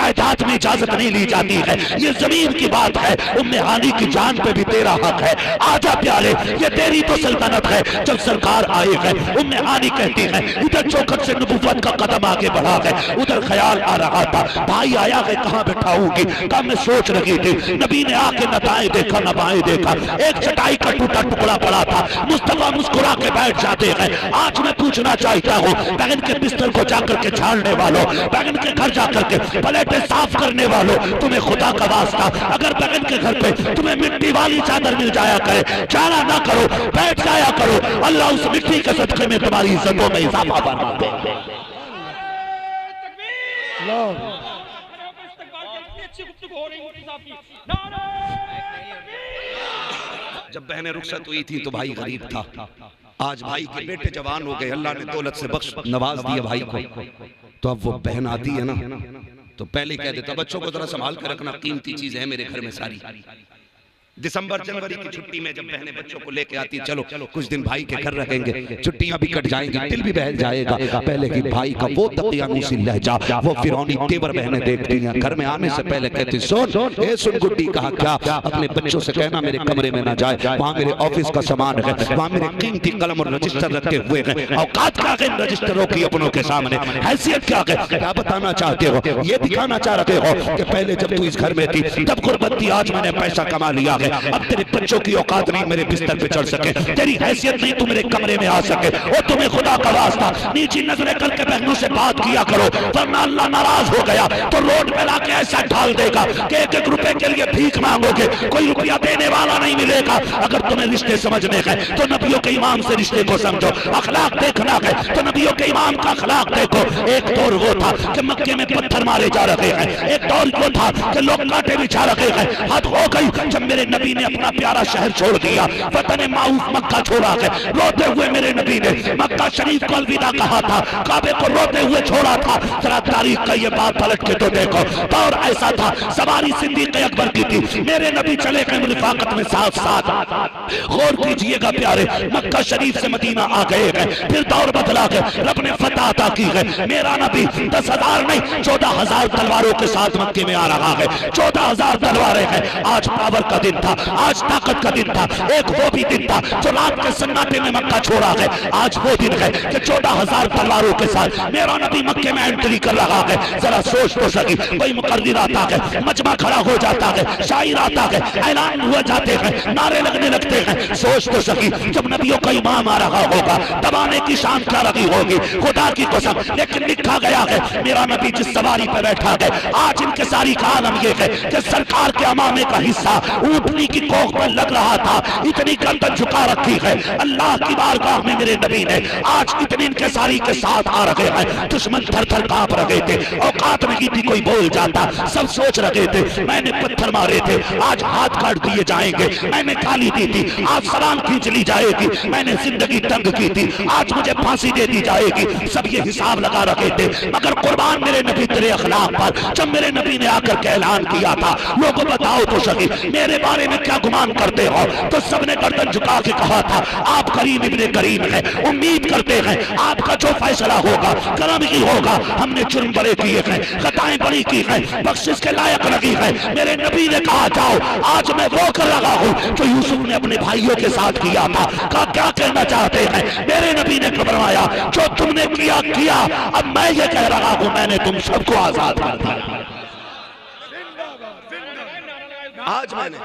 जायदाद में इजाजत नहीं ली जाती है, ये जमीन की बात है। उम्मे हानी की जान पे भी तेरा हक है, आजा प्यारे ये तेरी तो सल्तनत है। जब सरकार आए हैं उम्मे हानी कहती है, इधर चौखट से नबुव्वत का कदम आगे बढ़ा है, उधर ख्याल आ रहा था भाई आया है कहाँ बैठाऊंगी, कब मैं सोच रही थी। नबी ने आके न दाएं देखा न बाएं देखा, एक चटाई का टूटा टुकड़ा पड़ा था, मुस्तफा मुस्कुरा के बैठ जाते हैं। आज मैं पूछना चाहता हूँ बहन के बिस्तर को जाकर के झाड़ने वालों, बहन के घर जाकर के प्लेटें साफ करने वालों, तुम्हें खुदा का वास्ता अगर बहन के घर पे तुम्हें मिट्टी वाली चादर मिल जाया करे, जाना ना करो, बैठ जाया करो, अल्लाह उस मिट्टी के सदके में तुम्हारी इज्जतों में इजाफा फरमा दे। जब बहनें रुखसत हुई थी तो भाई गरीब था, आज भाई के बेटे जवान हो गए, अल्लाह ने दौलत से बख्श नवाज दिया भाई को। तो अब वो बहन आती है ना तो पहले कह देता बच्चों को जरा संभाल कर रखना, कीमती चीज है मेरे घर में सारी। दिसंबर जनवरी की छुट्टी में जब बहनें बच्चों को लेके आती, चलो कुछ दिन भाई के घर रहेंगे, छुट्टियां भी कट जाएंगी, दिल भी बहल जाएगा। पहले की भाई का वो तकियानुसी लहजा, वो फिरौनी तेवर बहनें देखती हैं। घर में आने से पहले कहती सुन गुड्डी कहा क्या, अपने बच्चों से कहना मेरे कमरे में ना जाए, वहां मेरे ऑफिस का सामान है, वहां मेरे कीमती कलम और रजिस्टर रखे हुए हैं। औकात क्या है रजिस्टरों की अपनों के सामने, हैसियत क्या है, क्या बताना चाहते हो, ये दिखाना चाह रहे हो कि पहले जब तू इस घर में थी तब गुर्बत थी, आज मैंने पैसा कमा लिया है, अब तेरे बच्चों की औकात नहीं मेरे बिस्तर पे चढ़ सके, तेरी हैसियत नहीं तू मेरे कमरे में आ सके। और तुम्हें खुदा का वास्ता नीची नजरें करके बहनों से बात किया करो, वरना अल्लाह नाराज हो गया तो रोड पे लाके ऐसा ढाल देगा कि एक एक रुपए के लिए भीख मांगोगे, कोई रुपया देने वाला नहीं मिलेगा। अगर तुम्हें रिश्ते समझने हैं तो नबियों के इमाम से रिश्ते को समझो, अखलाक देखना है तो नबियों के इमाम का अखलाक देखो। एक दौर वो था कि मक्के में पत्थर मारे जा रहे हैं, एक दौर वो था कि लोग कांटे बिछा रहे हैं। हद हो गई जब मेरे नबी ने अपना प्यारा शहर छोड़ दिया, वतन माऊफ मक्का छोड़ा है। रोते हुए मेरे नबी ने मक्का शरीफ को अलविदा कहा था, काबे को रोते हुए छोड़ा था। जरा तारीख का ये बात पलट के तो देखो, दौर ऐसा था सवारी सिद्दीक़ अकबर की थी, मेरे नबी चले गए रिफाकत में साथ साथ। गौर कीजिएगा प्यारे, मक्का शरीफ से मदीना आ गए हैं, फिर दौर बदला है, रब ने फतह अता की है। मेरा नबी 10,000 नहीं 14,000 तलवारों के साथ मक्के में आ रहा है, 14,000 तलवारें हैं। आज पावर का दिन था, आज ताकत का दिन था, एक वो भी दिन था जो रात के सन्नाटे में मक्का छोड़ा है। आज वो दिन है कि 14,000 तलवारों के साथ मेरा नबी मक्के में एंट्री कर रहा है। जरा सोच तो सकी, कोई मुकर्रिर आता है, मजमा खड़ा हो जाता है, शायर आता है, ऐलान हुआ जाते हैं, नारे लगने लगते हैं। सोच तो सकी जब नबियों का इमाम आ रहा होगा दबाने की शान क्या रही होगी, खुदा की कसम। लेकिन लिखा गया है मेरा नबी जिस सवारी पर बैठा है, आज इनके सारी का आलम यह है कि सरकार के अमामे का हिस्सा ऊँटनी की कोख पर लग रहा था, इतनी गर्दन झुका रखी है। अल्लाह की बारगाह में मेरे नबी ने आज इतनी इनके सारी के साथ आ रहे हैं। दुश्मन थर थर कांप रहे थे, औकात नहीं थी कोई बोल जाता, सब सोच रहे थे मैंने पत्थर मारे थे, आज हाथ काट दिए जाएंगे, मैंने गाली दी थी, आज सलाम खींच ली जाएगी, मैंने जिंदगी तंग की थी, आज मुझे फांसी दे दी जाएगी। सब ये हिसाब लगा रहे थे, मगर कुर्बान मेरे नबी तेरे अखलाक पर। जब मेरे नबी ने आकर के ऐलान किया था, लोगों बताओ तो सही मेरे बारे में क्या गुमान करते हो, तो सबने गर्दन झुका के कहा था आप करीम इब्ने करीम हैं, उम्मीद करते हैं आपका जो फैसला होगा करम ही होगा। हमने जुर्म बड़े किए हैं, खताएं बड़ी की हैं, बख्शिश के लायक लगी है। मेरे नबी ने कहा जाओ आज मैं वो कर रहा हूँ जो यूसुफ ने अपने भाइयों के साथ किया था। कहा क्या कहना चाहते हैं, मेरे नबी ने फरमाया जो तुमने किया किया, अब मैं ये कह रहा हूँ मैंने तुम सबको आजाद कर दिया। आज मैंने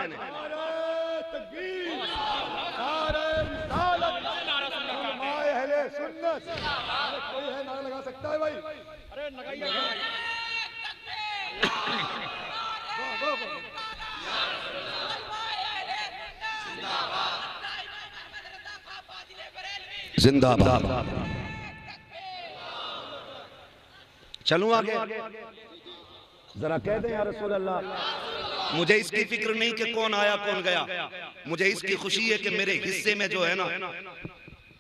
कोई है नारा लगा सकता है भाई, अरे लगाइए। जिंदाबाद। चलूं आगे, जरा कह दें या रसूल अल्लाह। मुझे इसकी फिक्र नहीं कि कौन आया कौन गया, मुझे इसकी खुशी है कि मेरे हिस्से में जो है ना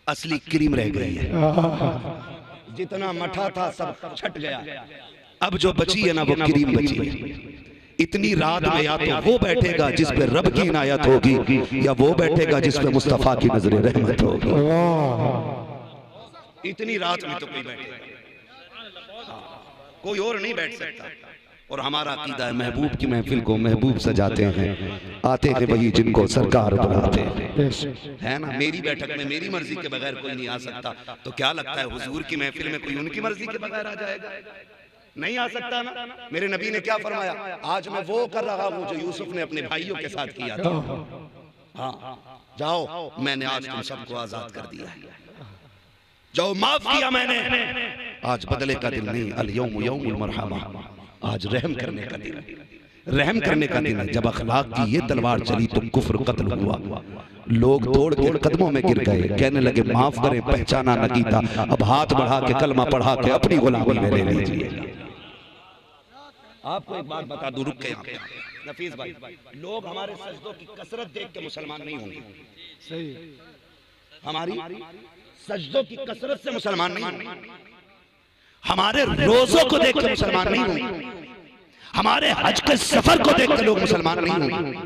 असली क्रीम रह गई है। जितना मठा था सब छट गया, अब जो बची है ना वो क्रीम बची है। इतनी रात में या तो वो बैठेगा जिस पे रब की इनायत होगी, या वो बैठेगा जिस पे मुस्तफा की नजर रहमत होगी। इतनी रात में तो कोई बैठेगा, कोई और नहीं बैठ सकता। और हमारा अकीदा है महबूब की महफिल को महबूब सजाते हैं, आते हैं वही जिनको सरकार बुलाते हैं, है ना। मेरी बैठक में मेरी मर्जी के बगैर कोई नहीं आ सकता, तो क्या लगता है हुजूर की महफिल में कोई उनकी मर्जी के बगैर आ जाएगा? नहीं आ सकता ना। मेरे नबी ने क्या फरमाया, आज मैं वो कर रहा हूँ जो यूसुफ ने अपने भाइयों के साथ किया था। हाँ, जाओ मैंने आज तुम सबको आजाद कर दिया है, जाओ माफ किया मैंने, आज बदले का दिन नहीं, अल यौम यौमुल मरहमा, आज रहम करने का दिन, रहम करने का दिन है। जब अखलाक की ये तलवार चली तो कुफ्र कत्ल हुआ, लोग दौड़ के कदमों में गिर गए, कहने लगे माफ करें पहचाना न कीता, अब हाथ बढ़ा के कलमा पढ़ा के अपनी गुलामी में ले लीजिए। आपको एक बात बता दूं, रुक के यहाँ पे नफीस भाई, लोग हमारे सजदों की कसरत देख के मुसलमान नहीं होंगे। सही, हमारी सजदों की कसरत से मुसलमान नहीं होंगे, हमारे रोजों को देख के मुसलमान नहीं होंगे, हमारे हज के सफर को देख के लोग मुसलमान नहीं होंगे,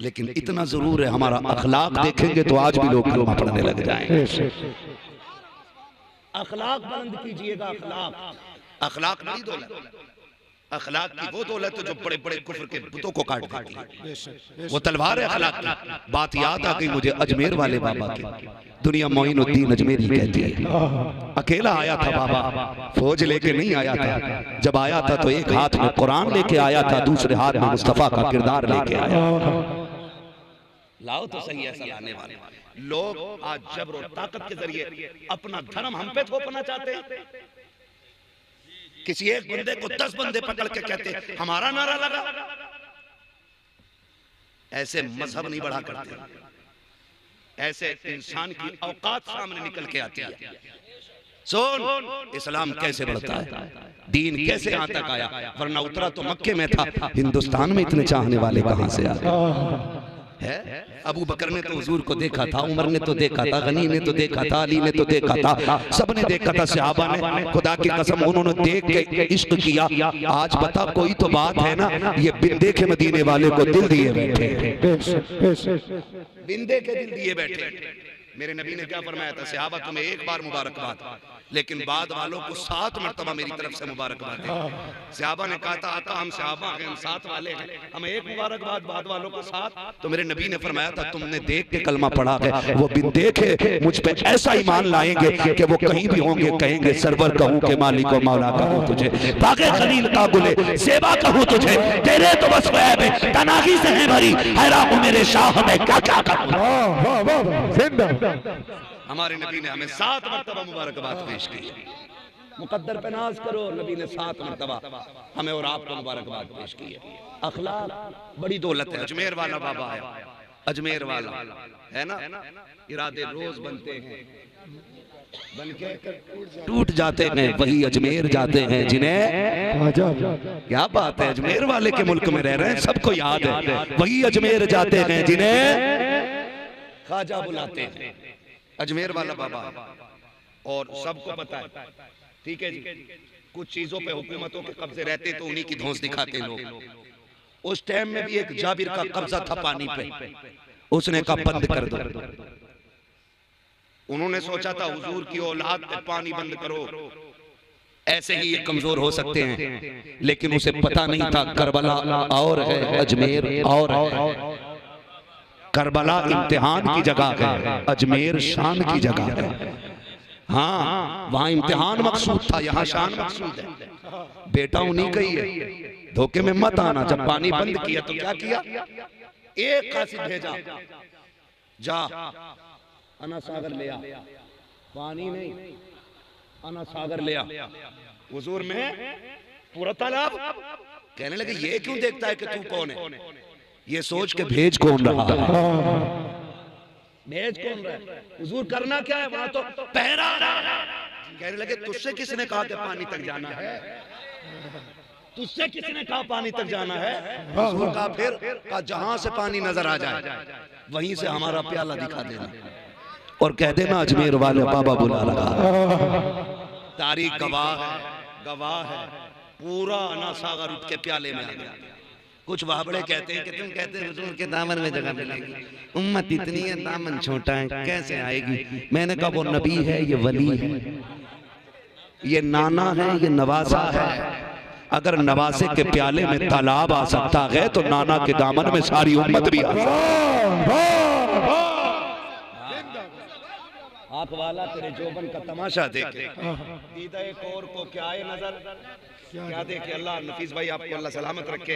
लेकिन इतना जरूर है हमारा अखलाक देखेंगे तो आज भी लोग कलमा पढ़ने लग जाएंगे। अखलाक बुलंद कीजिएगा, अखलाक, अखलाक नहीं दौलत, अखलाक की वो दौलत है जो बड़े बड़े कुफ्र के बुतों को काट देती है, वो तलवार है अखलाक की। बात याद आ गई मुझे अजमेर वाले बाबा की, दुनिया मोइनुद्दीन अजमेरी कहती है। अकेला आया था बाबा, फौज लेके नहीं आया था, जब आया था तो एक हाथ में कुरान लेके आया था, दूसरे हाथ में मुस्तफा का किरदार लेके आया। लाओ तो सही ऐसा लाने वाले लोग आज जबर और ताकत के जरिए अपना धर्म हम पे थोपना चाहते हैं। किसी एक बंदे को 10 बंदे पकड़ के कहते हमारा नारा लगा, ऐसे मजहब नहीं बढ़ा करते, ऐसे इंसान की औकात सामने निकल के आती है। सुन, इस्लाम कैसे बढ़ता है, दीन कैसे यहाँ तक आया, वरना उतरा तो मक्के में था, हिंदुस्तान में इतने चाहने वाले कहां से आ गए है? अबू बकर ने तो हुजूर को देखा था, उमर ने तो देखा था, गनी ने तो देखा था, अली ने तो देखा था, सबने देखा था, सहाबा ने, खुदा की कसम उन्होंने देख के इश्क किया। आज बता कोई तो बात है ना, ये बिन देखे मदीने वाले को दिल दिए बैठे, बिन देखे दिल दिए बैठे। मेरे नबी ने क्या फरमाया था, सहाबा तुम्हें एक बार मुबारकबाद, लेकिन बाद वालों को 7 मरतबा मेरी तरफ से मुबारकबाद है। सहाबा ने कहा था आका हम सहाबा हैं, हम 7 वाले हैं, हमें एक मुबारकबाद, बाद वालों को 7। तो मेरे नबी ने फरमाया था तुमने देख के कलमा पढ़ा है, वो बिन देखे मुझ पे ऐसा ईमान लाएंगे कि वो कहीं भी होंगे कहेंगे सरवर कहूं के मालिक व मौला कहूं तुझे, बागे खलील का गुले सेवा कहूं तुझे, तेरे तो बस गैब है तनागी से है भरी, हैरान हूं मेरे शाह में क्या क्या कहूं। हमारे नबी ने हमें 7 मरतबा मुबारकबाद पेश की। मुकद्दर पे नाज करो, नबी ने 7 मरतबा हमें और आपको मुबारकबाद पेश की है। अखलाक बड़ी दौलत है। अजमेर वाला बाबा है, अजमेर वाला है ना, इरादे रोज बनते हैं, बनके टूट जाते हैं, वही अजमेर जाते हैं जिन्हें, क्या बात है, अजमेर वाले के मुल्क में रह रहे हैं, सबको याद है, वही अजमेर जाते हैं जिन्हें ख्वाजा बुलाते हैं। अजमेर वाला बाबा और सबको पता है, ठीक है जी, कुछ चीजों पे हुकूमतों के कब्जे रहते तो उन्हीं की धौंस दिखाते लोग। उस टाइम में भी एक जाबिर का कब्जा था पानी पे, उसने कहा बंद कर दो। उन्होंने सोचा था हुजूर की औलाद पे पानी बंद करो, ऐसे ही ये कमजोर हो सकते हैं, लेकिन उसे पता नहीं था करबला और है, अजमेर और है। करबला इम्तिहान की जगह है, अजमेर शान की जगह है। हाँ, वहां इम्तिहान मकसूद था, यहाँ शान मकसूद है। बेटा उन्हीं का ही है, धोखे में मत आना। जब पानी बंद किया तो क्या किया, एक कासिद भेजा, जा अना सागर ले आ, पानी नहीं अना सागर ले आ। हुजूर में पूरा तालाब, कहने लगे ये क्यों देखता है कि तू कौन है, ये सोच के भेज कौन रहा है, भेज कौन रहा है, हुजूर करना क्या है वहां, तो पहरा रहा। कहने लगे तुझसे किसने कहा कि पानी तक जाना है, तुझसे किसने कहा पानी तक जाना है। हुजूर का फिर का जहां से पानी नजर आ जाए वहीं से हमारा प्याला दिखा देना और कह देना अजमेर वाले बाबा बुला लगा। तारीख गवाह है, पूरा अना सागर उठ के प्याले में आ गया। कुछ वाबड़े कहते हैं कि तुम कहते हैं हुजूर के दामन में जगह मिलेगी, उम्मत इतनी है दामन छोटा है कैसे आएगी। मैंने कहा वो नबी है, ये वली है, ये नाना है, ये नवाजा है, अगर नवासे के प्याले में तालाब आ सकता है तो नाना के दामन में सारी उम्मत भी आ सकती। आंख वाला तेरे जोबन का तमाशा देखे, दीदा एक और को क्या है नजर, क्या देखे। अल्लाह नफीस भाई आपको अल्लाह सलामत रखे,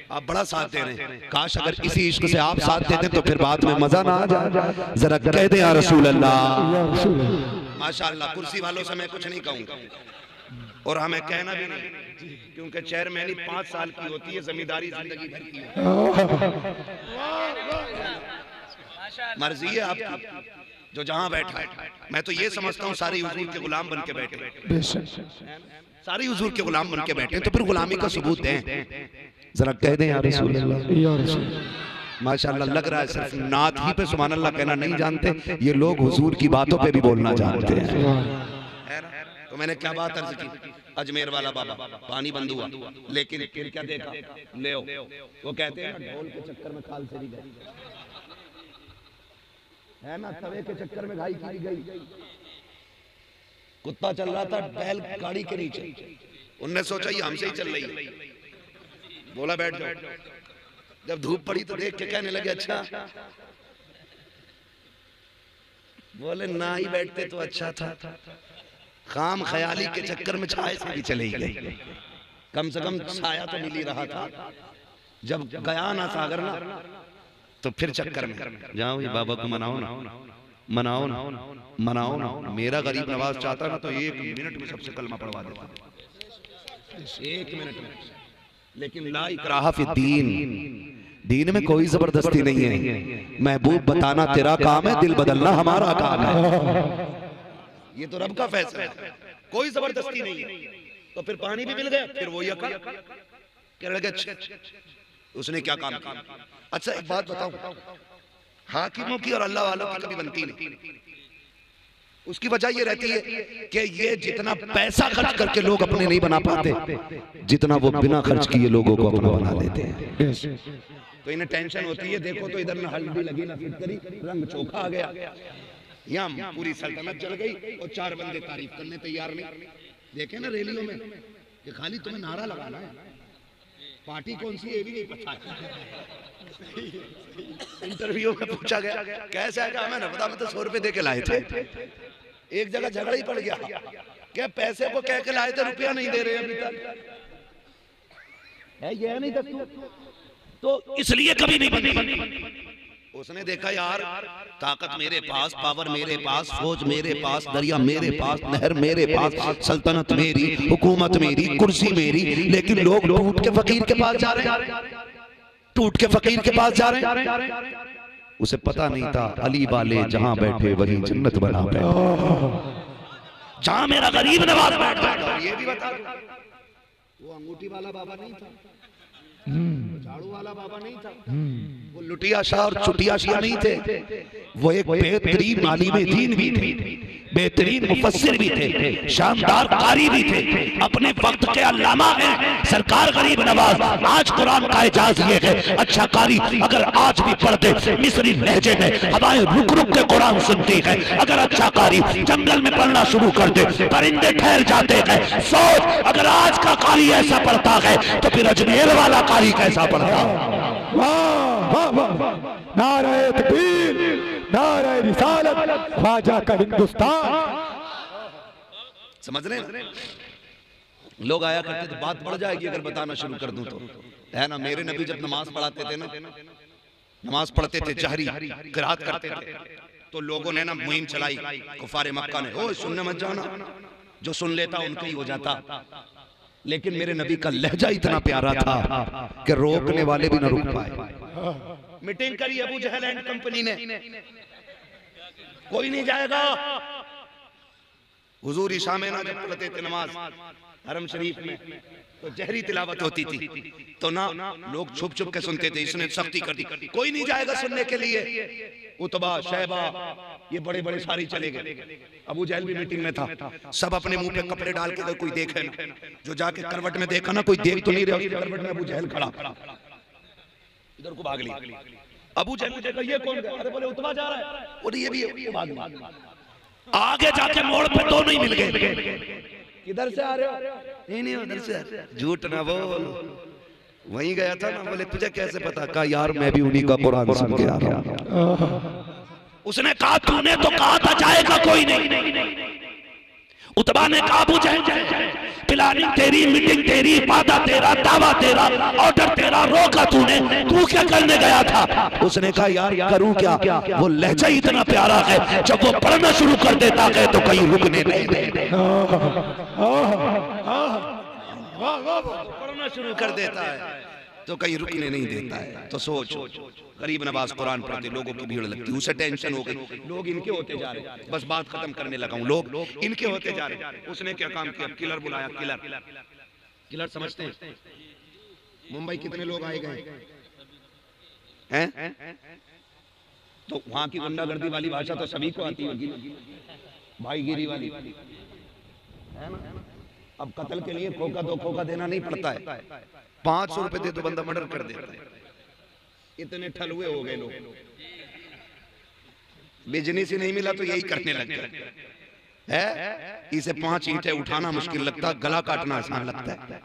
आप बड़ा साथ दे रहे हैं। काश अगर इसी इश्क से आप साथ देते तो फिर बाद में मजा ना आ जाए। जरा कह दे या रसूल अल्लाह। माशाअल्लाह, कुर्सी वालों से मैं कुछ नहीं कहूँगा और हमें कहना भी नहीं, क्योंकि चेयरमैनी 5 साल की होती है, जमींदारी जिंदगी भर की है। मर्जी है आपकी, जो जहां बैठा है। मैं तो ये समझता हूँ सारी हुजूर के गुलाम बन के बैठे, सारी हुजूर के गुलाम बन के बैठे, तो फिर गुलामी का सबूत दें। जरा कह दें या रसूल अल्लाह। माशाअल्लाह, लग रहा है सिर्फ नात ही पे सुभान अल्लाह कहना नहीं जानते, ये लोग हुजूर की बातों पे भी बोलना जानते हैं। तो मैंने क्या बात अर्ज की, अजमेर वाला बाबा पानी बंद हुआ, लेकिन फिर क्या देखा, ले वो कहते हैं ना, ढोल के चक्कर में खाल से गई है ना, तवे के चक्कर में घाई की गई। कुत्ता चल रहा था बैल गाड़ी के नीचे, उनने सोचा ये हमसे ही चल रही है, बोला बैठ जाओ। जब धूप पड़ी तो देख के कहने लगे अच्छा, बोले ना ही बैठते तो अच्छा था, खाम ख्याली के चक्कर में छाए से भी चले गए। कम से कम छाया तो मिल ही रहा था। जब गया ना सागर ना, तो फिर चक्कर में जाओ, ये बाबा को मनाओ ना, मनाओ ना, मनाओ ना। मेरा गरीब नवाज चाहता ना तो 1 मिनट में सबसे कलमा पढ़वा देता, 1 मिनट में। लेकिन ला इकराहा फिद्दीन, दीन में कोई जबरदस्ती नहीं है। महबूब बताना तेरा काम है, दिल बदलना हमारा काम है। ये तो रब का फैसला है, कोई जबरदस्ती नहीं है। तो फिर पानी भी मिल गया, फिर वही अकल कहने लगे उसने क्या काम किया। अच्छा एक बात बताऊं, हाकिमों की और अल्लाह वालों की कभी बनती नहीं। उसकी वजह ये रहती है कि ये जितना पैसा खर्च करके लोग अपने नहीं बना पाते, जितना वो बिना खर्च किए लोगों को अपना बना लेते हैं। तो इन्हें टेंशन होती है, देखो तो इधर ना हल्दी लगी ना फिटकरी, रंग चोखा आ गया, यहाँ पूरी सल्तनत चल गई और 4 बंदे तारीफ करने तैयार नहीं। देखे ना रैलियों में कि खाली तुम्हें नारा लगाना है, पार्टी कौन सी है भी नहीं पता है। इंटरव्यू में पूछा गया कैसे है, हमें ना पता, मैं तो 100 रुपए दे के लाए थे। एक जगह झगड़ा ही पड़ गया, क्या पैसे को कह के लाए थे, रुपया नहीं दे रहे अभी तक है, ये नहीं दस्तूर, तो इसलिए कभी नहीं बनी। उसने देखा यार ताकत मेरे पास, पावर मेरे पास, फौज मेरे पास, दरिया मेरे पास, नहर मेरे पास, सल्तनत मेरी, हुकूमत मेरी, कुर्सी मेरी, लेकिन लोग टूट के फकीर के पास जा रहे हैं, टूट के फकीर के पास जा रहे हैं। उसे पता नहीं था अली वाले जहां बैठे वहीं जन्नत बना बैठे, जहां मेरा गरीब नवाज बैठा। ये भी बता दो, वो अंगूठी वाला बाबा नहीं था, झाड़ू वाला बाबा नहीं था, वो लुटिया शाह और चुटिया शाह नहीं थे, वो एक बेहतरीन मालिम दीन भी थे, बेहतरीन मुफस्सिर भी थे, शानदार कारी भी थे, अपने वक्त के अल्लामा हैं सरकार गरीब नवाज। आज कुरान का इजाज ये है, अच्छा कारी अगर आज भी पढ़ते मिस्री लहजे में, हवाएं रुक रुक के कुरान सुनती है, अगर अच्छा कारी जंगल में पढ़ना शुरू कर दे, परिंदे ठहर जाते हैं। सोच अगर आज का कारी ऐसा पढ़ता है तो फिर अजमेर वाला कारी कैसा पढ़ता। वाह वाह वाह, नारे तकबीर, नारे रिसालत, ख्वाजा का हिंदुस्तान। समझ रहे हैं? लोग आया करते थे, बात बढ़ जाएगी अगर बताना शुरू कर दूं तो, है ना। मेरे नबी जब नमाज पढ़ाते थे ना, नमाज पढ़ते थे जहरी किरात करते थे, तो लोगों ने ना मुहिम चलाई, कुफारे मक्का ने, ओ सुनने मत जाना, जो सुन लेता उनका ही हो जाता। लेकिन मेरे नबी का लहजा इतना प्यारा था कि रोकने वाले भी न रुक पाए। मीटिंग करी अबू जहल एंड कंपनी ने, कोई नहीं जाएगा। हुजूर इशा में ना जब पढ़ते थे नमाज हरम शरीफ में, तो जहरी तिलावत होती थी, तो ना लोग छुप छुप के सुनते थे। इसने सख्ती कर दी, कोई नहीं जाएगा सुनने के लिए। उतबा शैबा ये बड़े बड़े सारी चले गए। अबू जहल भी मीटिंग में था, सब अपने मुंह पे कपड़े डाल के, कोई देखे ना, जो जाके करवट में देखा ना, कोई देख तो नहीं रहा, उसकी करवट में अबू जहल खड़ा, इधर को भाग लिया। अबू जहल ने देखा ये कौन है, अरे बोले उतबा जा रहा है, और ये भी भाग। आगे जाके मोड़ पे दोनों ही मिल गए, किधर से आ रहे हो? नहीं उधर से। झूठ ना बोल, वहीं गया था ना। बोले तुझे कैसे पता? कहा यार मैं भी उन्हीं का कुरान सुन के आ रहा हूं। उसने कहा तूने तो कहा था जाएगा कोई नहीं। उतबा ने कहा अबू जहल प्लानिंग तेरी, मीटिंग तेरी, वादा तेरा, दावा तेरा, ऑर्डर तेरा, रोका तूने, तू क्या करने गया था? उसने कहा यार करूं क्या? वो लहजा इतना प्यारा है, जब वो पढ़ना शुरू कर देता है तो कहीं रुकने नहीं देते। पढ़ना शुरू कर देता है तो कहीं रुकने नहीं देता है। तो सोच, गरीब नवाज कुरान पढ़ते, लोगों की भीड़ लगती, उसे टेंशन हो गई, लोग इनके होते जा रहे। बस बात खत्म करने लगा हूं, लोग इनके होते जा रहे। उसने क्या काम किया? किलर बुलाया। किलर समझते हैं? मुंबई कितने लोग आए गए हैं? तो वहां की गुंडागर्दी वाली भाषा तो सभी को आती होगी, भाईगिरी वाली है ना। अब कत्ल के लिए खोखा 2 खोखा देना नहीं पड़ता है, 500 रुपए दे तो बंदा मर्डर कर देता है। इतने ठलुए हो गए लोग, बिजनेस ही नहीं मिला तो यही करने लग गए है। इसे 5 ईंटें उठाना मुश्किल लगता, गला काटना आसान लगता है।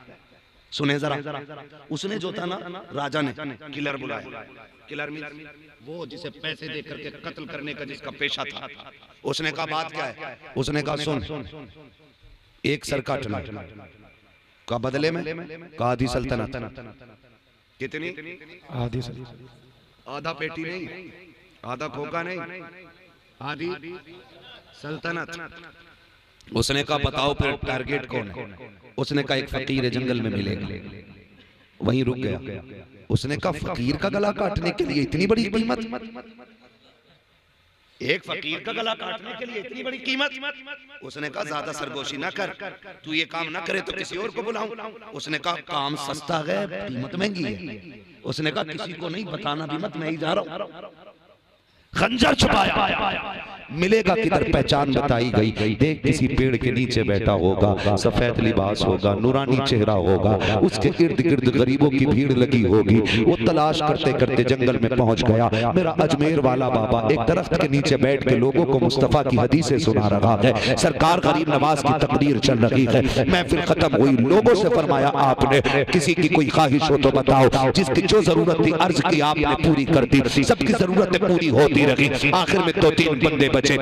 सुने जरा, उसने जो था ना, राजा ने किलर बुलाया। किलर मींस वो जिसे पैसे दे करके कत्ल करने का जिसका पेशा था। उसने कहा बात क्या है? उसने कहा सुन, एक सर काटना का बदले में का आधी सल्तनत। कितनी? आधी सल्तनत। आधा पेटी नहीं, आधा खोखा नहीं, आधी सल्तनत। उसने कहा बताओ फिर टारगेट कौन है? उसने कहा एक फकीर है, जंगल में मिलेगा। वहीं रुक गया। उसने कहा फकीर का गला काटने के लिए इतनी बड़ी कीमत? एक फकीर का गला काटने के लिए इतनी बड़ी कीमत? उसने कहा ज्यादा सरगोशी ना कर, तू ये काम ना करे तो किसी और को बुलाऊं। उसने कहा काम सस्ता है, कीमत महंगी है। उसने कहा किसी को नहीं बताना भी मत, मैं ही जा रहा हूं। खंजर छुपाया, मिलेगा किधर पहचान बताई गई। देख किसी पेड़ के नीचे बैठा होगा, सफेद लिबास होगा, नूरानी चेहरा होगा, उसके इर्द गिर्द गरीबों की भीड़ लगी होगी। वो तलाश करते करते जंगल में पहुंच गया। मेरा अजमेर वाला बाबा एक दरख्त के नीचे बैठ के लोगों को मुस्तफा की हदीसें सुना रहा है। सरकार गरीब नवाज की तकदीर चल रही है। महफिल खत्म हुई, लोगों से फरमाया आपने किसी की कोई ख्वाहिश हो तो बताओ। जिसकी जो जरूरत थी अर्ज की आपने पूरी कर दी, सबकी जरूरतें पूरी होती रही। आखिर में 2-3 बंदे बचे,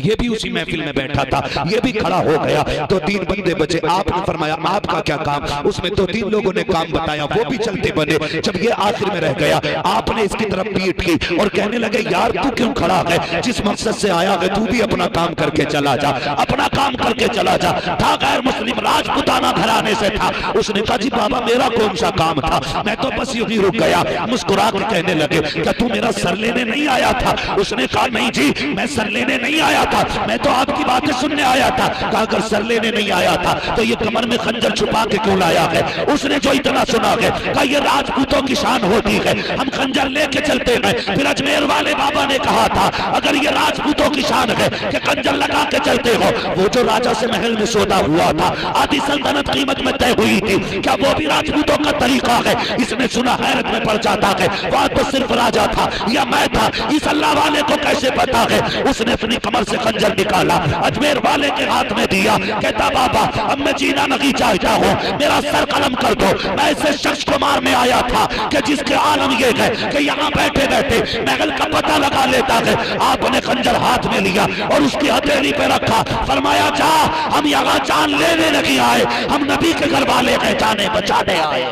ये भी उसी महफिल में बैठा था, ये भी खड़ा हो गया। 2-3 बंदे बचे, आपने फरमाया आपका क्या काम? उसमें 2-3 लोगों ने काम बताया, वो भी चलते बने। जब ये आखिर में रह गया, आपने इसकी तरफ पीठ की और कहने लगे यार तू क्यों खड़ा है? जिस मकसद से आया है तू भी अपना काम करके चला जा, अपना काम करके चला जा। था गैर मुस्लिम राजपुताना घराने से था। उसने कहा जी बाबा मेरा कौन सा काम था, मैं तो बस यूं ही रुक गया। मुस्कुरा के कहने लगे क्या तू मेरा सर लेने नहीं आया था? उसने कहा नहीं जी, मैं सर लेने नहीं आया था, मैं तो आपकी बातें सुनने आया था। कहा अगर सर लेने नहीं आया था तो ये कमर में खंजर छुपा के क्यों लाया है? उसने जो इतना सुना है, कहा ये राजपूतों की शान होती है, हम खंजर लेके चलते हैं। फिर अजमेर वाले बाबा ने कहा था अगर ये राजपूतों की शान है कि खंजर लगा के चलते हो, वो जो राजा से महल में सौदा हुआ था, आधी सल्तनत कीमत में तय हुई थी, क्या वो भी राजपूतों का तरीका है? इसने सुना हैरत में पड़ जाता है, वहां तो सिर्फ राजा था या मैं था, इस अल्लाह वाले को कैसे पता है? उसने अपनी कमर से खंजर निकाला, अजमेर वाले के हाथ में दिया, कहता बाबा अब मैं जीना नहीं चाहता हूँ, मेरा सर कलम कर दो। मैं ऐसे शख्स को मारने आया था कि जिसके आलम ये है कि यहाँ बैठे बैठे महल का पता लगा लेता है। आपने खंजर हाथ में लिया और उसकी हथेली पे रखा, फरमाया जा हम यहाँ जान लेने नहीं आए, हम नबी के घर वाले हैं, जाने बचाने आए।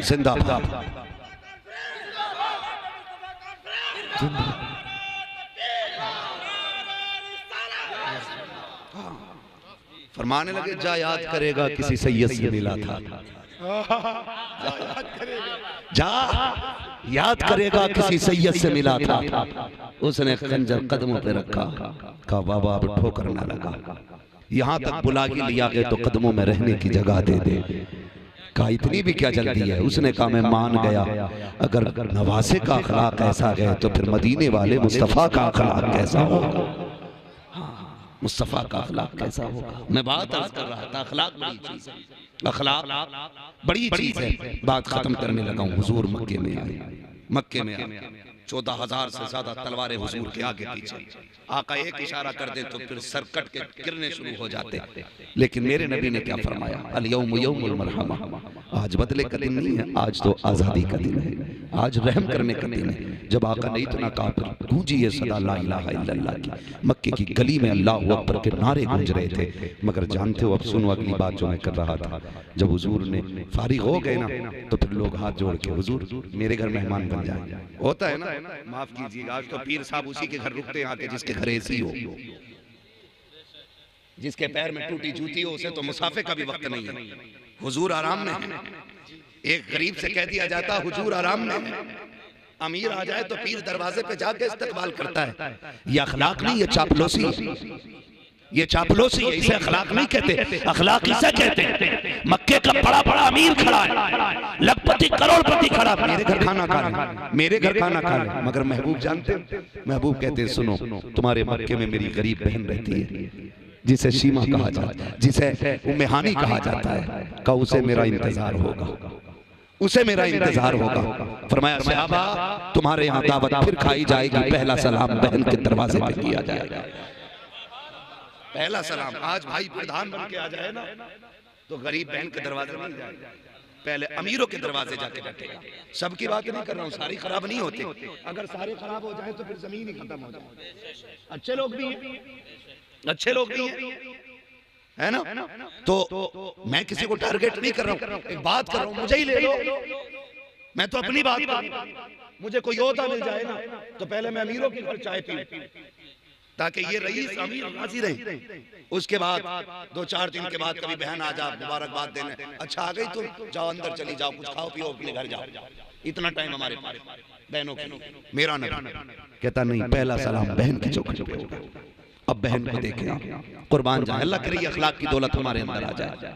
जिंदाबाद। फरमाने लगे जा याद करेगा किसी सैयद से मिला था, जा याद करेगा किसी सैयद से मिला था। उसने खंजर कदमों पे रखा, कहा बाबा अब ठोकर ना लगा, यहाँ तक बुला के लिया गया तो कदमों में रहने की जगह दे दे। कहा इतनी भी क्या जल्दी है? उसने कहा मैं मान गया, अगर नवासे का अखलाक ऐसा है तो फिर मदीने वाले मुस्तफा का अखलाक कैसा होगा? मुस्तफ़ा का अखलाक कैसा होगा। मैं बात अर्ज कर रहा था, अखलाक बड़ी चीज है, अखलाक बड़ी चीज है। बात खत्म करने लगा हूँ। हुजूर मक्के में आए, मक्के में आए, 14,000 से ज्यादा तलवारें हुजूर के आगे पीछे। आका एक इशारा कर दे तो फिर सरकट के गिरने शुरू हो जाते। लेकिन मेरे नबी ने क्या फरमाया, अल यौम यौमुल मरहमा, आज बदले का दिन नहीं है, आज तो आजादी का दिन है, आज रहम करने का दिन है। जब आका ने इतना कहा फिर गूंजी ये सदा ला इलाहा इल्लल्लाह की। मक्के की गली में अल्लाहु अकबर के नारे गूंज रहे थे। मगर जानते हो, अब सुनो अगली बात जो मैं कर रहा था। जब हुजूर ने फारिग हो गए ना, तो फिर लोग हाथ जोड़ के, हुजूर मेरे घर मेहमान बन जाए। होता है ना, माफ कीजिएगा, आज तो पीर साहब उसी के घर रुकते हैं आके जिसके घर एसी हो, जिसके पैर में टूटी जूती हो, उसे तो मुसाफे का भी वक्त नहीं है। हुजूर आराम में है। एक गरीब से कह दिया जाता हुजूर आराम में है। अमीर आ जाए तो पीर दरवाजे पे जाके इस्तकबाल करता है। ये अखलाक नहीं, ये चापलूसी, ये चापलूसी है, इसे अखलाक नहीं कहते। अखलाक इसे कहते हैं मक्के का बड़ा बड़ा अमीर खड़ा है, लखपति करोड़पति खड़ा, मेरे घर खाना खा ले, मेरे घर खाना खा ले। मगर महबूब जानते, महबूब कहते हैं सुनो, तुम्हारे मक्के में मेरी गरीब बहन रहती है, जिसे शीमा कहा जाता है, जिसे उम्मे हानी कहा जाता है, का उसे मेरा इंतजार होगा, उसे मेरा इंतजार होगा। फरमाया सहाबा तुम्हारे यहाँ दावत फिर खाई जाएगी, पहला सलाम बहन के दरवाजे पे किया जाएगा। पहला सलाम आज भाई प्रधान बन के आ जाए ना, तो गरीब बहन के दरवाजे नहीं जाएगा, पहले अमीरों के दरवाजे जाके बैठेगा। सबकी बात नहीं कर रहा हूँ, सारी खराब नहीं होती। अगर सारे खराब हो जाए तो फिर जमीन ही खत्म हो जाए। अच्छे लोग भी हैं, अच्छे लोग भी है ना। तो मैं किसी को टारगेट नहीं कर रहा हूँ, एक बात कर रहा हूँ, मुझे ही ले लो, मैं तो अपनी बात कर रहा हूँ। मुझे कोई योद्धा मिल जाए ना, तो पहले मैं अमीरों की घर चाय पी, ताकि ये रईस अमीर राजी रहे। उसके बाद 2-4 दिन के बाद कभी बहन आ जा मुबारकबाद देने, अच्छा आ गई तुम, जाओ अंदर चली जाओ, कुछ खाओ पियो, अपने घर जाओ। इतना टाइम हमारे बहनों के। मेरा नबी कहता नहीं, पहला सलाम बहन की चौखट पे होगा। अब बहन को देखे, कुर्बान जाए, अल्लाह करे अखलाक की दौलत हमारे अंदर आ जाए।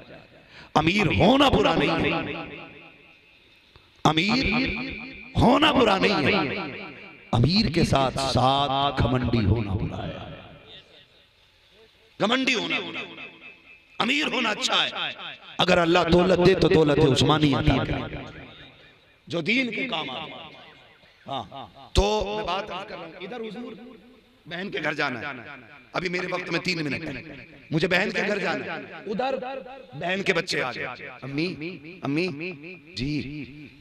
अमीर होना बुरा नहीं है, अमीर होना बुरा नहीं है, अमीर के साथ साथ घमंडी होना बुरा है। घमंडी होना बुरा, अमीर होना अच्छा है। अगर अल्लाह दौलत दे तो दौलत उस्मानी अता करे, जो दीन के काम आए। हाँ, तो मैं बात कर रहा हूं, इधर हुजूर बहन के घर जाना है, अभी मेरे वक्त में 3 मिनट है, मुझे बहन के घर जाना है। उधर बहन के बच्चे आ गए, अम्मी अम्मी जी,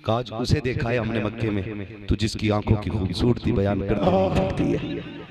काज उसे देखा है हमने मक्के में, तो जिसकी आंखों की खूबसूरती बयान करती है।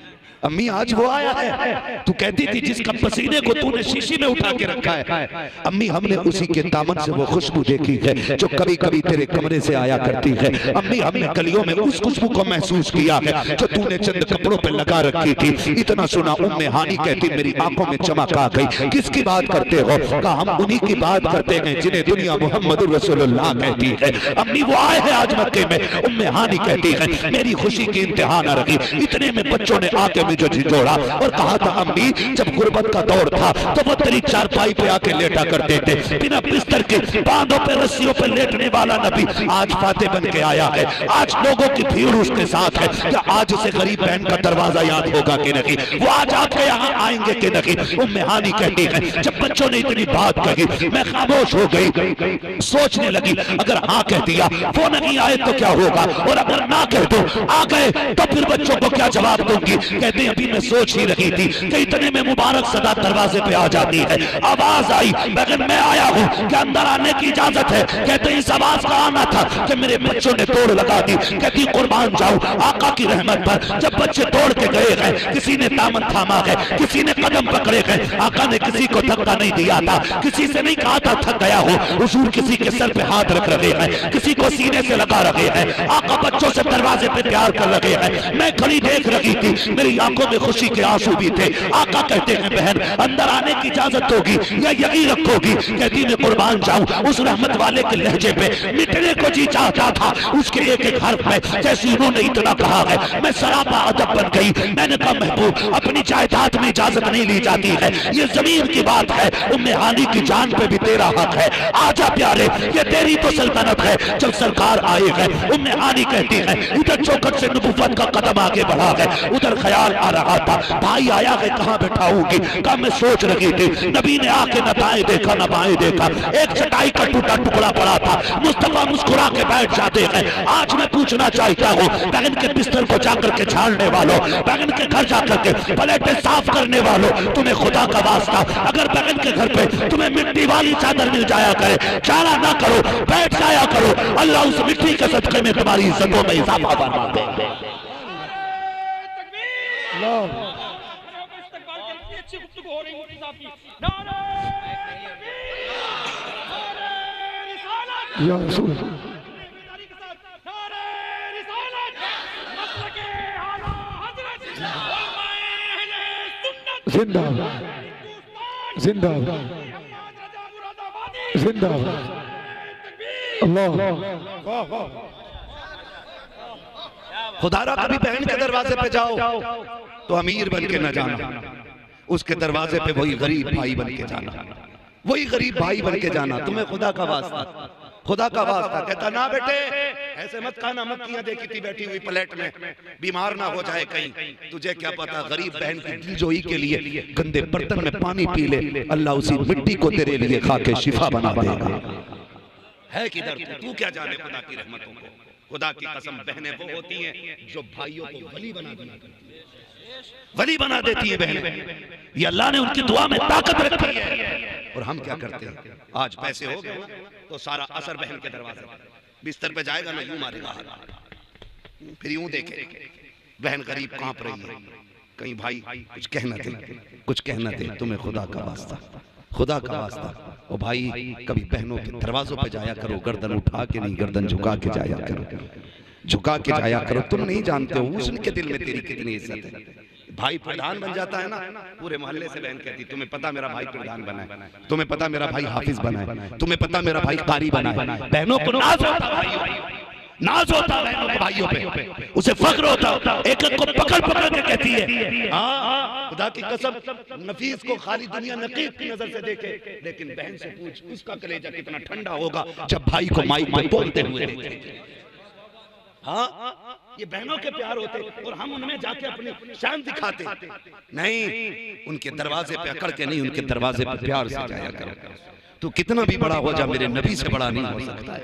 अम्मी आज वो आया है, तू कहती थी जिसका पसीने को तूने शीशी में उठा के रखा है। अम्मी हमने उसी के दामन से वो खुशबू देखी है जो कभी कभी तेरे कमरे से आया करती है। अम्मी हमने गलियों में उस खुशबू को महसूस किया है जो तूने चंद कपड़ों पे लगा रखी थी। इतना सुना उम्मे हानी कहती मेरी आंखों में चमक आ गई। किसकी बात करते हो? कहा हम उन्हीं की बात करते हैं जिन्हें दुनिया मोहम्मद रसूलुल्लाह कहती है। अम्मी वो आए हैं आज मक्के में। उम्मे हानी कहती है मेरी खुशी की इंतहा न रही। इतने में बच्चों ने आके जो झिझोड़ा और कहा था अम्मी जब गुर्बत का दौर था तो वो तेरी चारपाई पे आके लेटा करते थे, बिना बिस्तर के बांधों पे रस्सियों पे लेटने वाला नबी आज फाते बन के आया है। आज लोगों की भीड़ उसके साथ है। क्या आज उसे गरीब बहन का दरवाजा याद होगा कि नहीं? वो आज आपके यहाँ आएंगे कि नहीं? उम्मे हानी कहती है जब बच्चों ने इतनी बात कही मैं खामोश हो गई, सोचने लगी अगर हाँ कह दिया वो नहीं आए तो क्या होगा, और अगर ना कह दो आ गए तो फिर बच्चों को क्या जवाब दूंगी। कहते अभी मैं सोच ही रही थी कि इतने में मुबारक सदा दरवाजे पे आ जाती है। आवाज आई बगैर मैं आया हूँ कि अंदर आने की इजाजत है। कहते इस आवाज का आना था कि मेरे बच्चों ने दौड़ लगा दी। कहती कुर्बान जाऊं आका की रहमत पर। जब बच्चे दौड़ के गए हैं किसी ने दामन थामा है, किसी ने कदम पकड़े गए। आका ने किसी को धक्का नहीं दिया था, किसी से नहीं कहा था थक गया हो। हुजूर किसी के सर पे हाथ रख रहे हैं, किसी को सीने से लगा रहे हैं। आका बच्चों से दरवाजे पे प्यार कर रहे हैं। मैं खड़ी देख रही थी, मेरी आंखों में खुशी के आंसू भी थे। आका कहते हैं बहन अंदर आने की इजाजत होगी या यही रखोगी? कहती मैं कुर्बान जाऊं उस रहमत वाले के लहजे पे मिटने को जी चाहता था। उसके एक एक हर्फ में जैसे उन्होंने इतना कहा है मैं सरापा अदब बन गई। मैंने कहा महबूब अपनी जायदाद में इजाजत नहीं ली जाती है, ये जमीन की बात है। उम्मे हानी की जान पे भी तेरा हक है। आजा प्यारे ये तेरी तो सल्तनत है। जब सरकार आए हैं उम्मे हानी कहती है इधर चौखट से नबुव्वत का कदम आगे बढ़ा है, उधर ख्याल ख्याल आ रहा था। भाई आया है, कहाँ बैठाऊंगी? कहा मैं सोच रही थी। नबी ने आके न दाएं देखा न बाएं देखा, एक चटाई का टूटा टुकड़ा पड़ा था। मुस्तफा मुस्कुरा के बैठ जाते हैं। आज मैं पूछना चाहता हूँ, बहन के बिस्तर को जाकर के झाड़ने वालों, बहन के घर जाकर के प्लेटें साफ करने वालों, तुम्हें खुदा का वास्ता, अगर बहन के घर पे तुम्हें मिट्टी वाली चादर मिल जाया करे, चारा ना करो, बैठ जाया करो, अल्लाह उस मिट्टी के सदके में तुम्हारी इज्जतों में इजाफा फरमा दे। या रसूल जिंदाबाद जिंदाबाद जिंदाबाद। अल्लाह खुदारा कभी बहन के दरवाजे पे जाओ तो अमीर बन के न जाना, उसके दरवाजे पे वही गरीब भाई बन के जाना, वही गरीब भाई बन के जाना। तुम्हें खुदा का वास्ता, खुदा का वास्ता। कहता ना बेटे ऐसे मत खाना, मक्खियां देखी थी बैठी हुई प्लेट में, बीमार ना हो जाए कहीं, तुझे क्या पता गरीब बहन की दिलजोई के लिए गंदे बर्तन में पानी पी ले, अल्लाह उसी मिट्टी को तेरे लिए खा के शिफा बना देगा। है किधर तू क्या जाने खुदा की रहमतों को। खुदा की कसम, बहनें वो होती हैं जो भाइयों को वली बना देती है, वली बना देती है बहनें। ये अल्लाह ने उनकी दुआ में ताकत रखी है। और हम क्या करते हैं, आज पैसे हो गए तो सारा असर बहन के दरवाजे पर, बिस्तर पे जाएगा ना यूं मारेगा हाथ, फिर यूं देखे बहन गरीब कांप रही है, कहीं भाई कुछ कहना दे, कुछ कहना दे, तुम्हें खुदा का वास्ता, खुदा का वास्ता। ओ भाई कभी बहनों के दरवाजों पे जाया करो, गर्दन उठा के नहीं, गर्दन झुका के जाया करो, झुका के जाया करो। तुम नहीं जानते हो उसके दिल में तेरी कितनी इज्जत है। भाई प्रधान बन जाता है ना, पूरे मोहल्ले से बहन कहती तुम्हें पता मेरा भाई प्रधान बना है, तुम्हें पता मेरा भाई हाफिज बना है, तुम्हें पता मेरा भाई कारी बना है। बहनों को नाज होता है, नाज होता है बहनों के भाइयों पे, उसे फख्र होता, एक एक को पकड़ पकड़ के कहती है। हाँ खुदा की कसम, नफीस को खाली दुनिया नकीब की नजर से देखे, लेकिन बहन से पूछ उसका कलेजा कितना ठंडा होगा जब भाई को माइक में बोलते हुए देखे। हाँ ये बहनों के प्यार होते और हम उनमें जाके अपनी शान दिखाते नहीं, उनके दरवाजे पे अकड़ के नहीं, उनके दरवाजे पे प्यार से जाया करो। तो कितना भी बड़ा हो जा, मेरे नबी से बड़ा नहीं हो सकता है।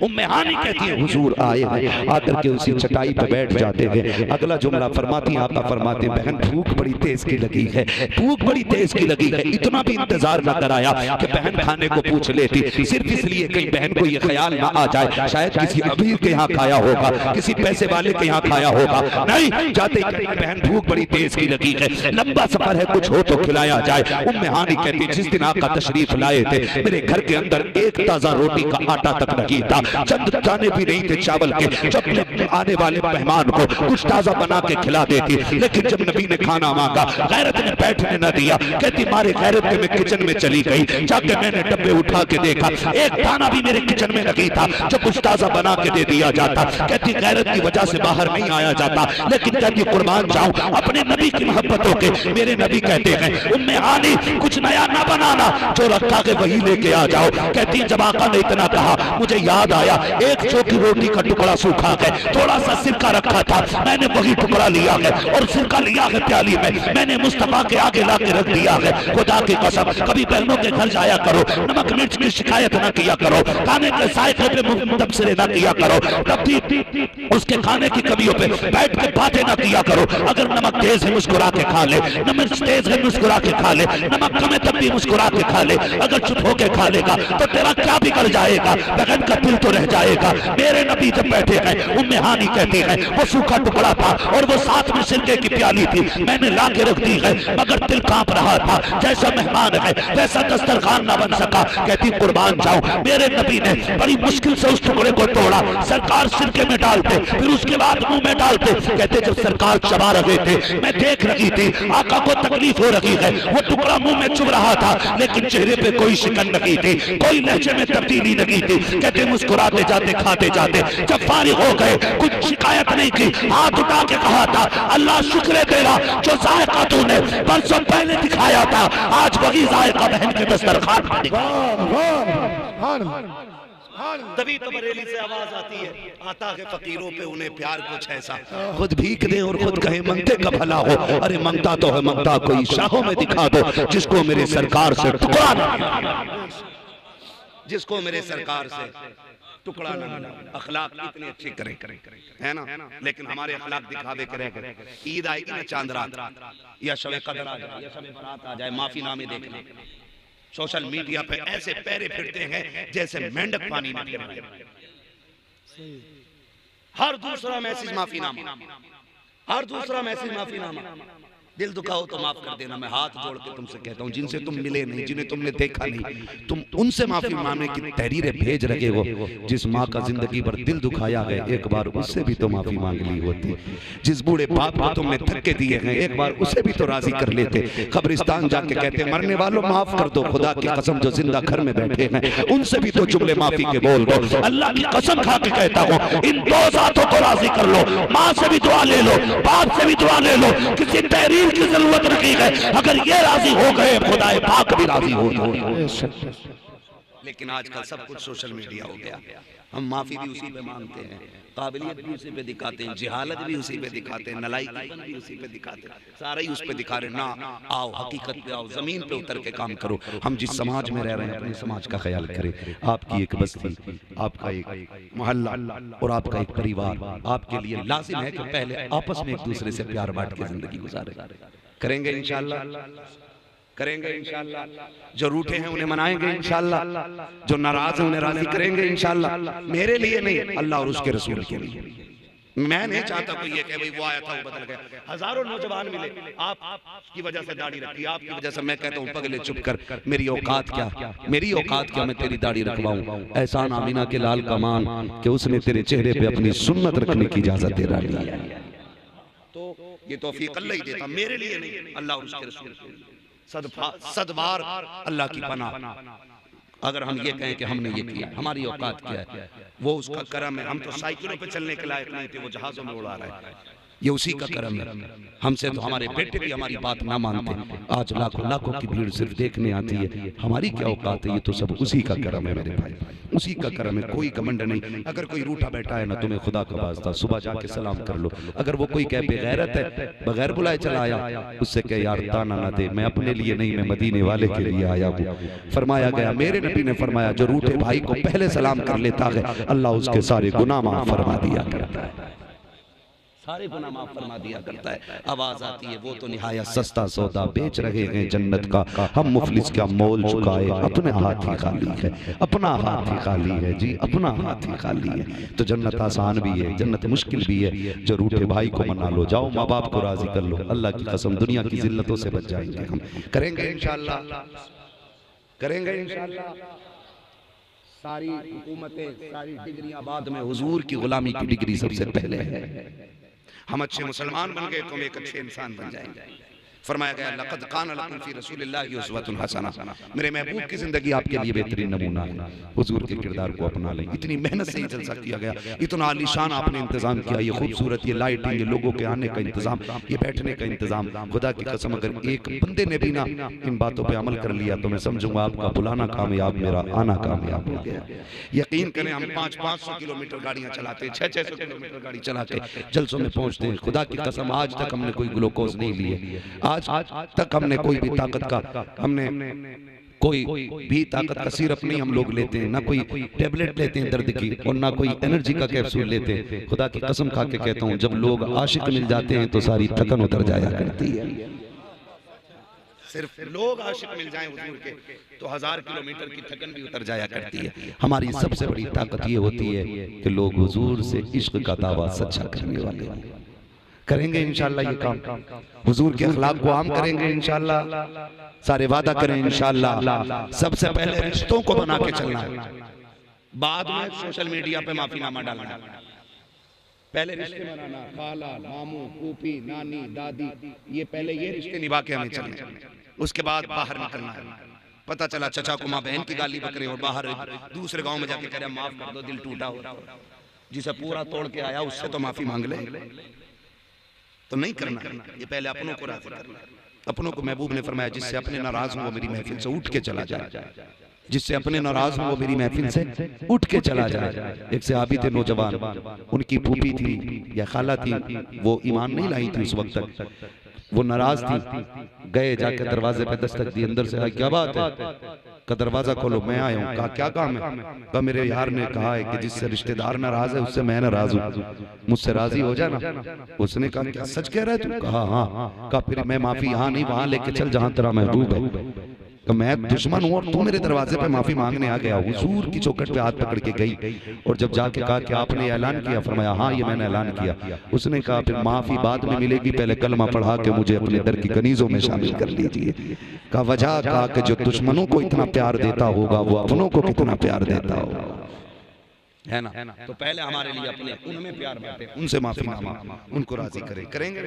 उम्मे हानी कहती है हुजूर आए हैं, आकर के उसी चटाई पे बैठ जाते हैं। अगला जुमला फरमाती आका फरमाते बहन भूख बड़ी तेज की लगी है, भूख बड़ी तेज की लगी है। इतना भी इंतजार न कराया कि बहन खाने को पूछ लेती, सिर्फ इसलिए कहीं बहन को ये ख्याल ना आ जाए शायद किसी अमीर के यहाँ खाया होगा, किसी पैसे वाले के यहाँ खाया होगा। नहीं, जाते बहन भूख बड़ी तेज की लगी है, लंबा सफर है, कुछ हो तो खिलाया जाए। उम्मे हानी कहती जिस दिन आका तशरीफ लाए थे मेरे घर के अंदर एक ताजा रोटी का आटा तक नहीं था, चंद दाने भी नहीं थे चावल के। जब आने वाले मेहमान को कुछ ताजा बना के खिला देती, लेकिन जब नबी ने खाना मांगा गैरत ने बैठने न दिया। कहती मारे गैरत के मैं किचन में चली गई, जाके मैंने डब्बे उठा के देखा एक दाना भी मेरे किचन में नहीं था जो कुछ ताजा बना के दे दिया जाता। कहती गैरत की वजह से बाहर नहीं आया जाता, लेकिन कहती कुर्बान जाऊं अपने नबी की मोहब्बतों के। मेरे नबी कहते हैं उम्मे हानी कुछ नया ना बनाना, जो रखा के वही लेके आ जाओ। कहती है जब आका ने इतना कहा मुझे याद आया एक चौकी रोटी का टुकड़ा सूखा है, थोड़ा सा सिरका रखा था, मैंने वही टुकड़ा लिया है और सिरका लिया है प्याली में, मैंने मुस्तफा के आगे ला के रख दिया है। खुदा की कसम कभी बहनों के घर जाया करो, नमक मिर्च की शिकायत ना किया करो, खाने के साइकिल पे तबसरे ना किया करो, कभी उसके खाने की कमियों पे बैठ के बातें ना किया करो। अगर नमक तेज है मुस्कुरा के खा ले, नमक तेज है मुस्कुरा के खा ले, नमक कम है तब भी मुस्कुरा के खा ले। अगर चुप होके खा लेगा तो तेरा क्या बिगड़ जाएगा, बहन का दिल तो रह जाएगा। मेरे नबी जब बैठे हैं उम्मे हानी कहती है वो सूखा टुकड़ा था और वो साथ में सिरके की प्याली थी, मैंने ला के रख दी है, मगर दिल कांप रहा था, जैसा मेहमान है वैसा दस्तरखान ना बन सका। कहती कुर्बान जाऊं मेरे नबी ने बड़ी मुश्किल से उस टुकड़े को तोड़ा, सरकार सिरके में डालते फिर उसके बाद मुंह में डालते। कहते जब सरकार चबा रहे थे मैं देख रही थी आका को तकलीफ हो रही है, वो टुकड़ा मुंह में चुभ रहा था लेकिन चेहरे पे कोई शिकन नहीं थी, कोई लहजे में तब्दीली नहीं थी। कहते मुस्कुराते जाते खाते जाते जब फारिग हो गए कुछ शिकायत नहीं की, हाथ उठा के कहा था अल्लाह शुक्र है तेरा जो जायका तूने बरसों पहले दिखाया था, आज वही जायका बहन के दस्तरखान पर दिखा। तभी तो बरेली से आवाज आती है, आता है फकीरों पे उन्हें प्यार कुछ ऐसा, खुद भीख दे और खुद कहे मंगते का भला हो। अरे मंगता तो है मंगता कोई शाहों में दिखा दो, जिसको मेरे सरकार से टुकड़ा ना मिला, जिसको मेरे सरकार से टुकड़ा ना मिला। अखलाक इतने अच्छे करें है ना, लेकिन हमारे अखलाक दिखावे करें। ईद आएगी ना, चांद रात या शब कदर आ जाए या शब बरात आ जाए, माफी नामे देखना, सोशल मीडिया पे ऐसे पैरे फिरते हैं जैसे मेंढक पानी में फिर रहे हैं। हर दूसरा मैसेज माफीनामा, हर दूसरा मैसेज माफीनामा। दिल दुखा हो तो माफ कर देना। मैं हाथ जोड़ के तुमसे कहता हूँ, जिनसे तुम मिले नहीं, जिन्हें तुमने देखा नहीं, तुम उनसे माफी मांगने की तहरीरें भेज रहे हो। जिस माँ का जिंदगी भर दिल दुखाया है, एक बार उससे भी तो माफी मांग ली होती। जिस बूढ़े बाप को तुमने धक्के दिए हैं, एक बार उसे भी तो राजी कर लेते। कब्रिस्तान जाके कहते मरने वालों माफ कर दो, खुदा की कसम जो जिंदा घर में बैठे हैं उनसे भी तो जुमले माफी के बोल दो। अल्लाह की कसम खा के कहता हूँ, इन दो जातों को राजी कर लो। माँ से भी दुआ ले लो, बाप से भी दुआ ले लो, किसी तहरीर की जरूरत नहीं है। अगर ये राजी हो गए, खुदाए पाक भी राजी हो गए। लेकिन आजकल सब कुछ सोशल मीडिया हो गया। हम माफी भी उसी पे मांगते हैं, काबिलियत भी उसी पे दिखाते हैं, जिहालत भी उसी पे दिखाते हैं, नलायकीपन भी उसी पे दिखाते हैं, सारा ही उस पे दिखा रहे। ना आओ हकीकत पे आओ, जमीन पे उतर के काम करो। हम जिस समाज में रह रहे हैं, अपने समाज का ख्याल करें। आपकी एक बस्ती, आपका एक मोहल्ला और आपका एक परिवार आपके लिए लाजिम है कि पहले आपस में एक दूसरे से प्यार बांट के जिंदगी गुजारे। करेंगे इंशाअल्लाह, करेंगे इंशाअल्लाह। जो रूठे हैं उन्हें मनाएंगे इंशाअल्लाह, जो नाराज हैं उन्हें राजी करेंगे इंशाअल्लाह। मेरे लिए नहीं, अल्लाह और उसके रसूल के लिए। मैं नहीं चाहता कोई ये कहे भाई वो आया था वो बदल गया। हजारों नौजवान मिले, आपकी वजह से दाढ़ी रखी, आपकी वजह से। मैं कहता हूँ पगले चुप कर, मेरी औकात क्या, मेरी औकात क्या मैं तेरी दाढ़ी रखवाऊं। एहसान आमीना के लाल का मान कि उसने तेरे चेहरे पे अपनी सुन्नत रखने की इजाजत तेरा ली है। तो ये तौफीक अल्लाह ही देता, मेरे लिए नहीं, अल्लाह और उसके रसूल के लिए। सदबार अल्लाह की पनाह। अगर हम ये कहें कि हमने ये किया, हमारी औकात क्या है, वो उसका करम है। हम तो साइकिलों पे चलने के लायक नहीं थे, वो जहाजों में उड़ा रहा है, ये उसी का करम है। हमसे तो हमारे बेटे भी हमारी बात ना मानते, आज लाखों लाखों की भीड़ सिर्फ देखने आती है। हमारी क्या औकात है, ये तो सब उसी का करम है मेरे भाई, उसी का करम है। कोई घमंड नहीं। अगर कोई रूठा बैठा है ना, तुम्हें खुदा का वास्ता सुबह जाके सलाम कर लो। अगर वो कोई कहे बेगैरत है, बगैर बुलाए चला आया, उससे कहे यार ताना ना दे, मैं अपने लिए नहीं, मैं मदीने वाले के लिए आया हूँ। फरमाया गया, मेरे नबी ने फरमाया, जो रूठे भाई को पहले सलाम कर लेता है, अल्लाह उसके सारे गुनाह माफ फरमा दिया करता है, सारे गुनाह माफ फरमा दिया करता है। आवाज आती है, वो तो निहायत सस्ता सौदा बेच रहे हैं जन्नत का, हम मुफलिस क्या मोल चुकाए, अपने हाथ ही खाली है, अपना हाथ ही खाली है जी, अपना हाथ ही खाली है। तो जन्नत आसान भी है, जन्नत मुश्किल भी है। जो रूठे भाई को मना लो, जाओ माँ बाप को राजी कर लो, अल्लाह की कसम दुनिया की जिल्लतों से बच जाएंगे हम। करेंगे इंशाअल्लाह, करेंगे इंशाअल्लाह। सारी हुकूमतें, सारी डिग्रियां बाद में, हुजूर की गुलामी की डिग्री सबसे पहले है। हम अच्छे मुसलमान बन गए तो हम एक अच्छे इंसान बन जाएंगे। फरमाया गया, लक़द काना लकुम फ़ी रसूलिल्लाहि उस्वतुन हसना, मेरे महबूब की जिंदगी आपके लिए बेहतरीन नमूना है। हुजूर के किरदार को अपना लें। इतनी मेहनत से ये जलसा किया गया, इतना आलीशान आपने इंतजाम किया, ये खूबसूरत, ये लाइटिंग, ये लोगों के आने का इंतजाम, ये बैठने का इंतजाम। खुदा की कसम अगर एक बंदे ने भी ना इन बातों पर अमल कर लिया तो मैं समझूंगा आपका बुलाना कामयाब, मेरा आना कामयाब हो गया। यकीन करें, हम 500-500 किलोमीटर गाड़ियां चलाते हैं, 600-600 किलोमीटर गाड़ी चला के जलसों में पहुंचते हैं। खुदा की कसम आज तक हमने कोई ग्लूकोज नहीं लिए, आज तक हमने कोई भी ताकत का, हमने कोई भी ताकत का सिरप नहीं हम लोग लेते हैं, ना कोई टेबलेट लेते हैं दर्द की, और ना कोई एनर्जी का कैप्सूल लेते हैं। खुदा की कसम खा के कहता हूँ, जब लोग आशिक मिल जाते हैं तो सारी थकन उतर जाया करती है। सिर्फ लोग आशिक मिल जाएं हुजूर के तो 1000 किलोमीटर की थकन भी उतर जाया करती है। हमारी सबसे बड़ी ताकत ये होती है कि लोग हुजूर से इश्क का दावा सच्चा करने वाले। करेंगे इंशाअल्लाह ये काम, हुजूर के अखलाक को आम करेंगे इंशाअल्लाह। सारे वादा करें इंशाअल्लाह। सबसे पहले रिश्तों को बना के चलना है, बाद में सोशल मीडिया पे माफीनामा डालना। पहले रिश्ते बनाना, खाला, मामू, फूफी, नानी, दादी, ये पहले ये रिश्ते निभा के हमें चलने। उसके बाद बाहर निकलना है। पता चला चचा को माँ बहन की गाली बकरे और बाहर दूसरे गांव में जाके कह रहे माफ कर दो, दिल टूटा हो। जिसे पूरा तोड़ के आया उससे तो माफी मांग ले, तो नहीं करना। ये पहले अपनों को राजी करना। अपनों को महबूब ने फरमाया, जिससे अपने नाराज हो वो मेरी महफिल से उठ के चला जाए। जिससे अपने नाराज हो वो मेरी महफिल से उठ के चला जाए। एक सहाबी थे नौजवान, उनकी फूफी थी या खाला थी, वो ईमान नहीं लाई थी उस वक्त तक, वो नाराज थी। गए जाके दरवाजे पे दस्तक दी, अंदर से आई, क्या बात है? का दरवाजा खोलो, मैं आया हूँ। कहा क्या काम है? कहा मेरे यार ने कहा है कि जिससे रिश्तेदार नाराज है उससे मैं नाराज हूँ, मुझसे राजी हो जाना। उसने कहा क्या सच कह रहा है तू? कहा हाँ। कहा फिर मैं माफी यहाँ नहीं वहां लेके चल जहां तेरा महबूब है। तो मैं दुश्मन हूं और तू मेरे दरवाजे पे माफी मांगने आ गया। हुजूर की चौखट पे हाथ पकड़ के गई और जब जाके कहा कि आपने ऐलान किया? फरमाया हाँ ये मैंने ऐलान किया। उसने कहा फिर माफी बाद में मिलेगी, पहले कलमा पढ़ा के मुझे अपने दर की कनीजों में शामिल कर लीजिए। कहा वजह, कहा कि जो दुश्मनों को इतना प्यार देता होगा वो अपनों को कितना प्यार देता होगा, है ना? तो पहले हमारे लिए अपने उनमें प्यार बांटे, उनसे माफी मांगे, उनको राजी करें। करेंगे?